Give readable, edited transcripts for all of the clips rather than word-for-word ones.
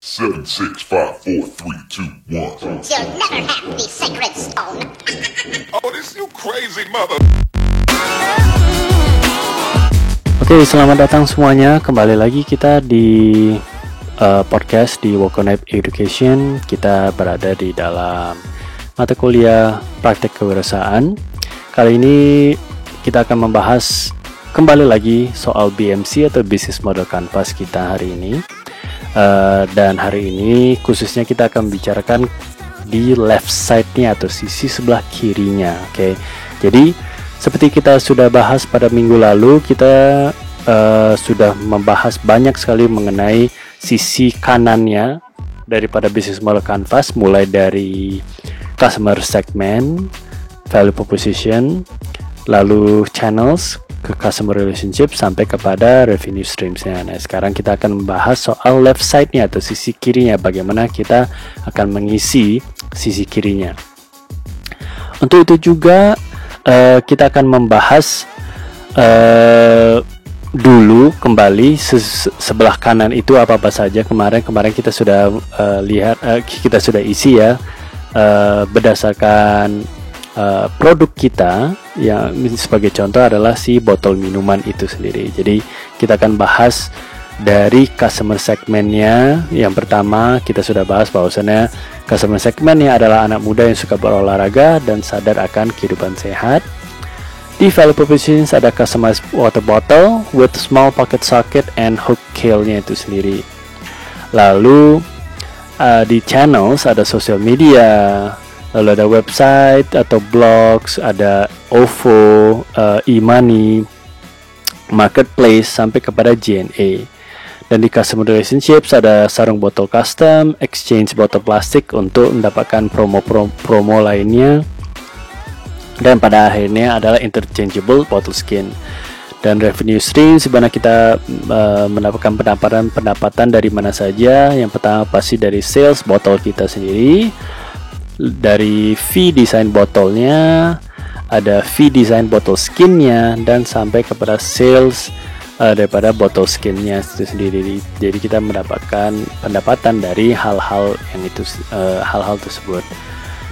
Seven, six, five, four, three, two, one. You'll never have the sacred stone. Oh, this you crazy mother. Oke, selamat datang semuanya. Kembali lagi kita di podcast di Wokonep Education. Kita berada di dalam mata kuliah praktek kewirausahaan. Kali ini kita akan membahas kembali lagi soal BMC atau Business Model Canvas kita hari ini. Dan hari ini khususnya kita akan bicarakan di left side-nya atau sisi sebelah kirinya. Oke. Jadi seperti kita sudah bahas pada minggu lalu, kita sudah membahas banyak sekali mengenai sisi kanannya daripada Business Model Canvas, mulai dari customer segment, value proposition, lalu channels, ke customer relationship, sampai kepada revenue streams-nya. Nah, sekarang kita akan membahas soal left side-nya atau sisi kirinya, bagaimana kita akan mengisi sisi kirinya. Untuk itu juga kita akan membahas dulu kembali sebelah kanan itu apa saja. Kemarin kita sudah lihat, kita sudah isi ya, berdasarkan produk kita, yang sebagai contoh adalah si botol minuman itu sendiri. Jadi kita akan bahas dari customer segmentnya. Yang pertama kita sudah bahas bahwasannya customer segmentnya adalah anak muda yang suka berolahraga dan sadar akan kehidupan sehat. Di value propositions ada customized water bottle with small pocket socket and hook cale-nya itu sendiri. Lalu di channels ada social media, lalu ada website atau blogs, ada OVO, e-money, marketplace, sampai kepada J&A. Dan di customer relationships ada sarung botol custom, exchange botol plastik untuk mendapatkan promo lainnya. Dan pada akhirnya adalah interchangeable bottle skin. Dan revenue stream, sebenarnya kita mendapatkan pendapatan dari mana saja. Yang pertama pasti dari sales botol kita sendiri, dari fee desain botolnya, ada fee desain botol skinnya, dan sampai kepada sales daripada botol skinnya itu sendiri. Jadi kita mendapatkan pendapatan dari hal-hal tersebut.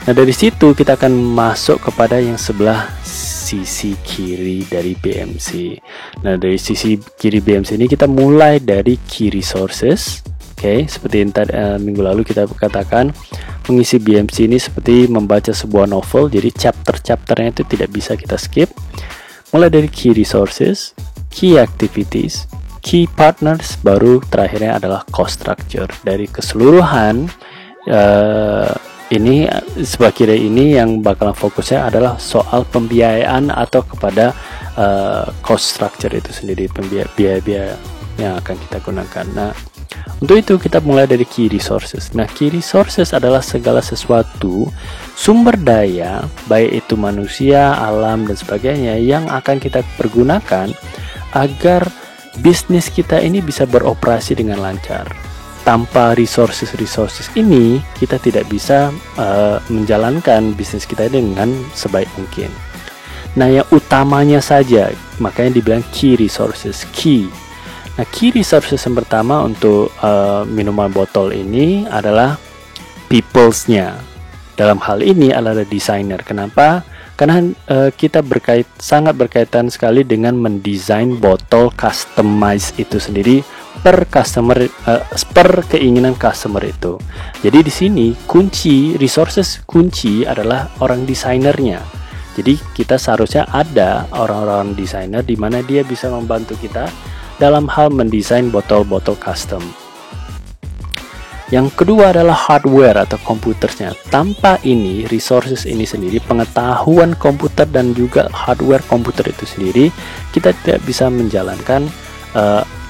Nah, dari situ kita akan masuk kepada yang sebelah sisi kiri dari BMC. Nah, dari sisi kiri BMC ini kita mulai dari key resources. Oke, seperti yang minggu lalu kita katakan, mengisi BMC ini seperti membaca sebuah novel, jadi chapter-chapternya itu tidak bisa kita skip. Mulai dari key resources, key activities, key partners, baru terakhirnya adalah cost structure. Dari keseluruhan ini sebelah kiri ini yang bakalan fokusnya adalah soal pembiayaan atau kepada cost structure itu sendiri, biaya-biaya yang akan kita gunakan. Nah, untuk itu kita mulai dari key resources. Nah, key resources adalah segala sesuatu sumber daya, baik itu manusia, alam, dan sebagainya, yang akan kita pergunakan agar bisnis kita ini bisa beroperasi dengan lancar. Tanpa resources ini, kita tidak bisa menjalankan bisnis kita dengan sebaik mungkin. Nah, yang utamanya saja, makanya dibilang key resources, key. Nah, key resources yang pertama untuk minuman botol ini adalah peoples-nya. Dalam hal ini adalah desainer. Kenapa? Karena kita sangat berkaitan sekali dengan mendesain botol customized itu sendiri per customer, per keinginan customer itu. Jadi di sini resources kunci adalah orang desainernya. Jadi kita seharusnya ada orang-orang desainer di mana dia bisa membantu kita dalam hal mendesain botol-botol custom. Yang kedua adalah hardware atau komputernya. Tanpa ini, resources ini sendiri, pengetahuan komputer dan juga hardware komputer itu sendiri, kita tidak bisa menjalankan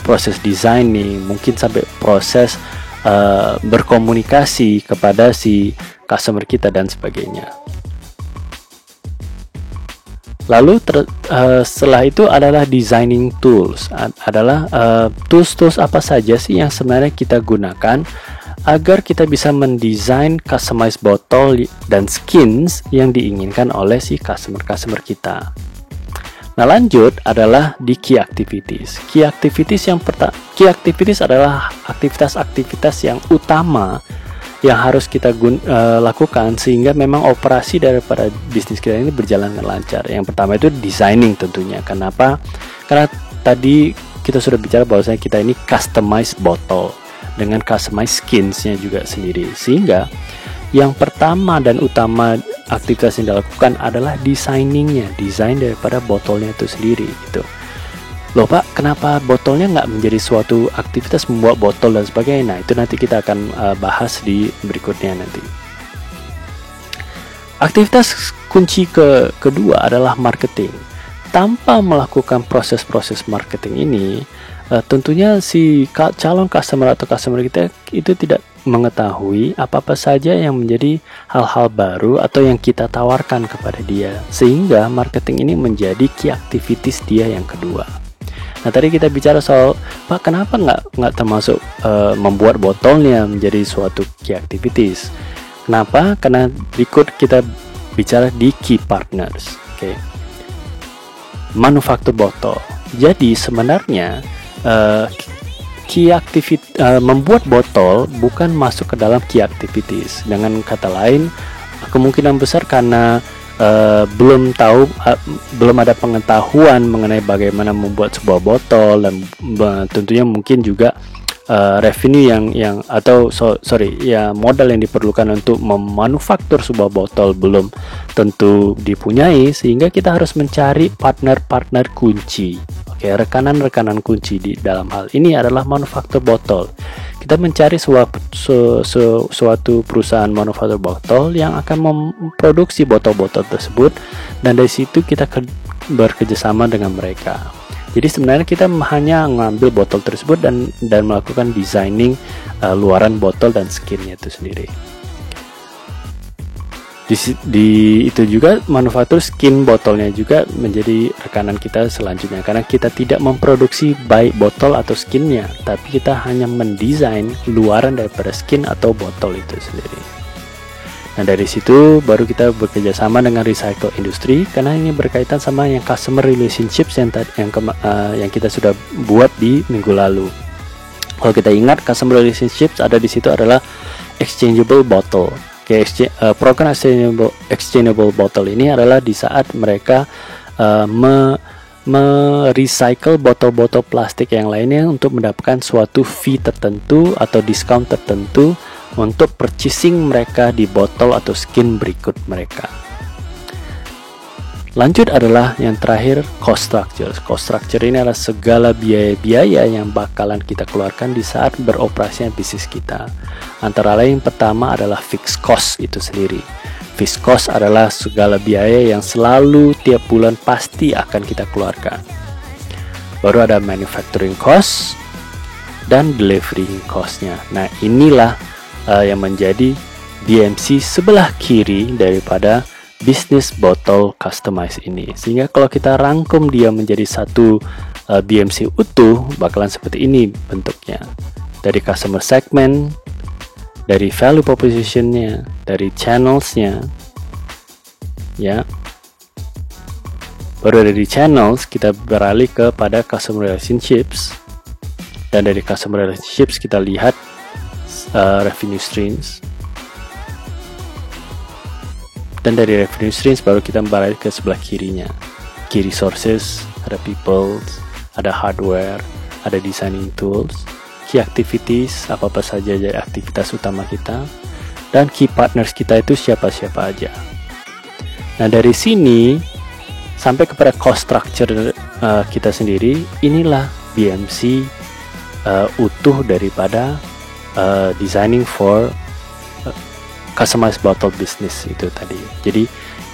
proses designing, mungkin sampai proses berkomunikasi kepada si customer kita dan sebagainya. Lalu setelah itu adalah designing tools, adalah tools apa saja sih yang sebenarnya kita gunakan agar kita bisa mendesain customized botol dan skins yang diinginkan oleh si customer kita. Nah, lanjut adalah di key activities. Key activities adalah aktivitas-aktivitas yang utama yang harus kita lakukan sehingga memang operasi daripada bisnis kita ini berjalan dengan lancar. Yang pertama itu designing tentunya. Kenapa? Karena tadi kita sudah bicara bahwasanya kita ini customize botol dengan customize skinsnya juga sendiri. Sehingga yang pertama dan utama aktivitas yang dilakukan adalah desain daripada botolnya itu sendiri gitu. Loh Pak, kenapa botolnya nggak menjadi suatu aktivitas membuat botol dan sebagainya? Nah, itu nanti kita akan bahas di berikutnya nanti. Aktivitas kunci kedua adalah marketing. Tanpa melakukan proses-proses marketing ini, tentunya si calon customer atau customer kita itu tidak mengetahui apa-apa saja yang menjadi hal-hal baru atau yang kita tawarkan kepada dia, sehingga marketing ini menjadi key activities dia yang kedua. Nah, tadi kita bicara soal Pak, kenapa nggak termasuk membuat botolnya menjadi suatu key activities? Kenapa? Karena berikut kita bicara di key partners. Oke. Manufaktur botol. Jadi sebenarnya membuat botol bukan masuk ke dalam key activities. Dengan kata lain, kemungkinan besar karena belum ada pengetahuan mengenai bagaimana membuat sebuah botol, dan tentunya mungkin juga revenue modal yang diperlukan untuk memanufaktur sebuah botol belum tentu dipunyai, sehingga kita harus mencari partner-partner kunci. Rekanan-rekanan kunci di dalam hal ini adalah manufaktur botol. Kita mencari suatu perusahaan manufaktur botol yang akan memproduksi botol-botol tersebut, dan dari situ kita bekerjasama dengan mereka. Jadi sebenarnya kita hanya mengambil botol tersebut dan melakukan designing luaran botol dan skinnya itu sendiri. Itu juga manufaktur skin botolnya juga menjadi rekanan kita selanjutnya, karena kita tidak memproduksi baik botol atau skinnya, tapi kita hanya mendesain luaran daripada skin atau botol itu sendiri. Nah, dari situ baru kita bekerja sama dengan recycle industry, karena ini berkaitan sama yang customer relationships yang kita sudah buat di minggu lalu. Kalau kita ingat, customer relationships ada di situ adalah exchangeable bottle. Program exchangeable bottle ini adalah di saat mereka merecycle botol-botol plastik yang lainnya untuk mendapatkan suatu fee tertentu atau diskon tertentu untuk purchasing mereka di botol atau skin berikut mereka. Lanjut adalah yang terakhir, cost structure. Cost structure ini adalah segala biaya-biaya yang bakalan kita keluarkan di saat beroperasinya bisnis kita. Antara lain pertama adalah fixed cost itu sendiri. Fixed cost adalah segala biaya yang selalu tiap bulan pasti akan kita keluarkan. Baru ada manufacturing cost dan delivery cost-nya. Nah, inilah yang menjadi BMC sebelah kiri daripada bisnis botol customize ini. Sehingga kalau kita rangkum dia menjadi satu BMC utuh, bakalan seperti ini bentuknya. Dari customer segment, dari value proposition-nya, dari channels-nya, ya. Baru dari channels kita beralih kepada customer relationships, dan dari customer relationships kita lihat revenue streams. Dan dari revenue streams baru kita beralih ke sebelah kirinya. Key resources, ada people, ada hardware, ada designing tools, key activities, apa-apa saja jadi aktivitas utama kita, dan key partners kita itu siapa-siapa aja. Nah, dari sini sampai kepada cost structure kita sendiri, inilah BMC utuh daripada designing for customized bottle business itu tadi. Jadi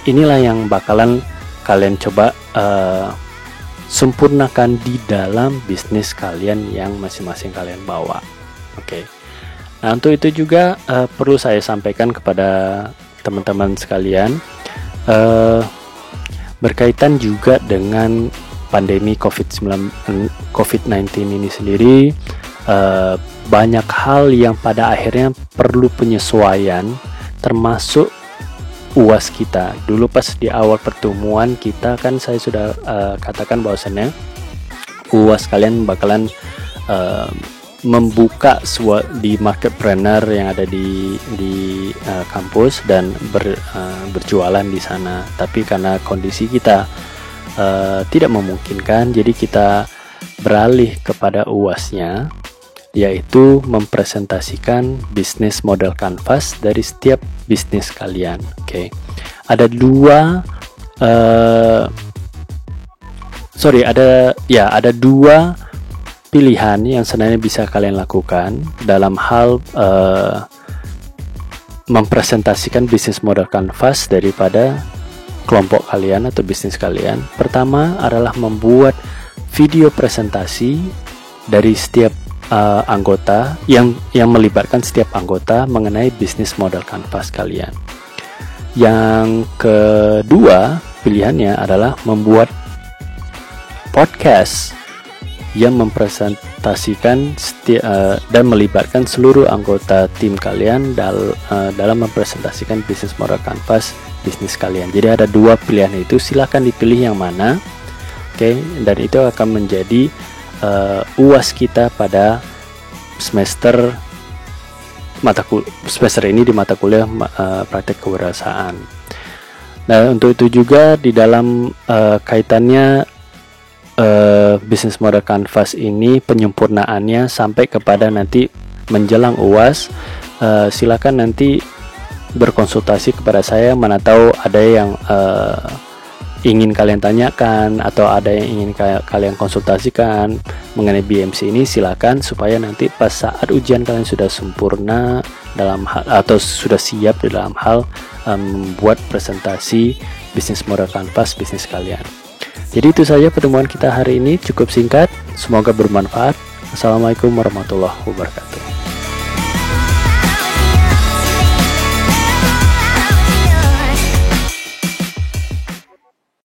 inilah yang bakalan kalian coba sempurnakan di dalam bisnis kalian yang masing-masing kalian bawa. Oke. Nah, untuk itu juga perlu saya sampaikan kepada teman-teman sekalian, berkaitan juga dengan pandemi COVID-19 ini sendiri, banyak hal yang pada akhirnya perlu penyesuaian, termasuk UAS kita. Dulu pas di awal pertemuan kita kan saya sudah katakan bahwasannya UAS kalian bakalan membuka di marketpreneur yang ada di kampus dan berjualan di sana. Tapi karena kondisi kita tidak memungkinkan, jadi kita beralih kepada UASnya, yaitu mempresentasikan bisnis model canvas dari setiap bisnis kalian. Oke. Ada dua pilihan yang sebenarnya bisa kalian lakukan dalam hal mempresentasikan bisnis model canvas daripada kelompok kalian atau bisnis kalian. Pertama adalah membuat video presentasi dari setiap anggota yang melibatkan setiap anggota mengenai bisnis model canvas kalian. Yang kedua pilihannya adalah membuat podcast yang mempresentasikan dan melibatkan seluruh anggota tim kalian dalam mempresentasikan bisnis model canvas bisnis kalian. Jadi ada dua pilihan itu, silahkan dipilih yang mana. Oke, dan itu akan menjadi UAS kita pada semester ini di mata kuliah praktek kewirausahaan. Nah, untuk itu juga di dalam kaitannya bisnis model canvas ini, penyempurnaannya sampai kepada nanti menjelang UAS, silakan nanti berkonsultasi kepada saya, mana tahu ada yang ingin kalian tanyakan atau ada yang ingin kalian konsultasikan mengenai BMC ini, silakan, supaya nanti pas saat ujian kalian sudah sempurna dalam hal atau sudah siap dalam hal membuat presentasi bisnis model canvas bisnis kalian. Jadi itu saja pertemuan kita hari ini, cukup singkat, semoga bermanfaat. Assalamualaikum warahmatullahi wabarakatuh.